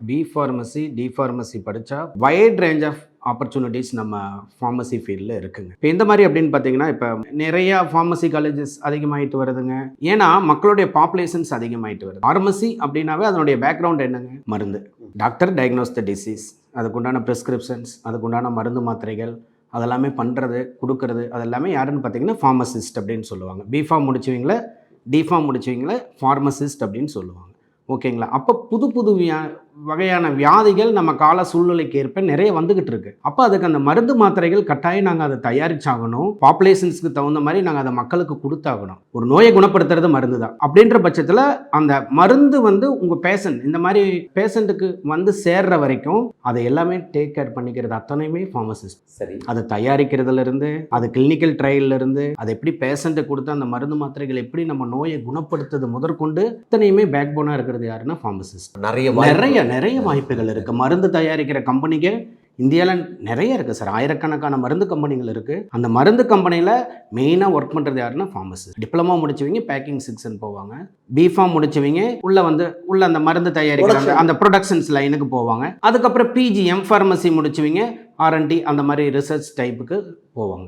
B pharmacy, D pharmacy படித்தா wide range of opportunities நம்ம pharmacy ஃபீல்டில் இருக்குங்க. இப்போ எந்த மாதிரி அப்படின்னு பார்த்தீங்கன்னா, இப்போ நிறையா ஃபார்மசி காலேஜஸ் அதிகமாகிட்டு வருதுங்க. ஏன்னா மக்களுடைய பாப்புலேஷன்ஸ் அதிகமாகிட்டு வருது. ஃபார்மசி அப்படின்னாவே அதனுடைய பேக்ரவுண்ட் என்னங்க? மருந்து. டாக்டர் டயக்னோஸ் த டிசீஸ், அதுக்குண்டான ப்ரிஸ்கிரிப்ஷன்ஸ், அதுக்குண்டான மருந்து மாத்திரைகள் அதெல்லாமே பண்ணுறது, கொடுக்கறது, அதெல்லாமே யாருன்னு பார்த்தீங்கன்னா ஃபார்மசிஸ்ட் அப்படின்னு சொல்லுவாங்க. பிஃபார்ம் முடிச்சவங்கள, டிஃபார்ம் முடிச்சவங்கள ஃபார்மசிஸ்ட் அப்படின்னு சொல்லுவாங்க. ஓகேங்களா? அப்போ புது புது வகையான வியாதிகள் நம்ம கால சூழ்நிலைக்கு ஏற்ப நிறைய வந்துகிட்டு இருக்கு. அப்போ அதுக்கு அந்த மருந்து மாத்திரைகள் கட்டாயம் நாங்கள் அதை தயாரிச்சாகணும். பாப்புலேஷன்ஸ்க்கு தகுந்த மாதிரி நாங்கள் அதை மக்களுக்கு கொடுத்தாகணும். ஒரு நோயை குணப்படுத்துறது மருந்து தான். அப்படின்ற பட்சத்தில் அந்த மருந்து உங்கள் பேஷண்ட், இந்த மாதிரி பேஷண்ட்டுக்கு சேர்ற வரைக்கும் அதை எல்லாமே டேக் கேர் பண்ணிக்கிறது அத்தனையுமே ஃபார்மசிஸ்ட். சரி, அதை தயாரிக்கிறதுல இருந்து, அது கிளினிக்கல் ட்ரையல்ல இருந்து, அதை எப்படி பேஷண்ட்டுக்கு கொடுத்து அந்த மருந்து மாத்திரைகள் எப்படி நம்ம நோயை குணப்படுத்துறது முதற்கொண்டு அத்தனையுமே பேக் போனா இருக்கிறது யாருன்னா ஃபார்மசிஸ்ட். நிறைய வாய்ப்புகள் இருக்குது. மருந்து தயாரிக்கிற கம்பெனிகள் இந்தியாவில் நிறைய இருக்குது சார். ஆயிரக்கணக்கான மருந்து கம்பெனிகள் இருக்குது. அந்த மருந்து கம்பெனியில் மெயினாக ஒர்க் பண்ணுறது யாருன்னா ஃபார்மசிஸ்ட். டிப்ளமோ முடிச்சவங்க பேக்கிங் செக்ஷன் போவாங்க. பிஃபார்ம் முடிச்சவங்க உள்ள அந்த மருந்து தயாரிக்கிறாங்க அந்த ப்ரொடக்ஷன்ஸ் லைனுக்கு போவாங்க. அதுக்கப்புறம் பிஜி எம் ஃபார்மசி முடிச்சவங்க R&D அந்த மாதிரி ரிசர்ச் டைப்புக்கு போவாங்க.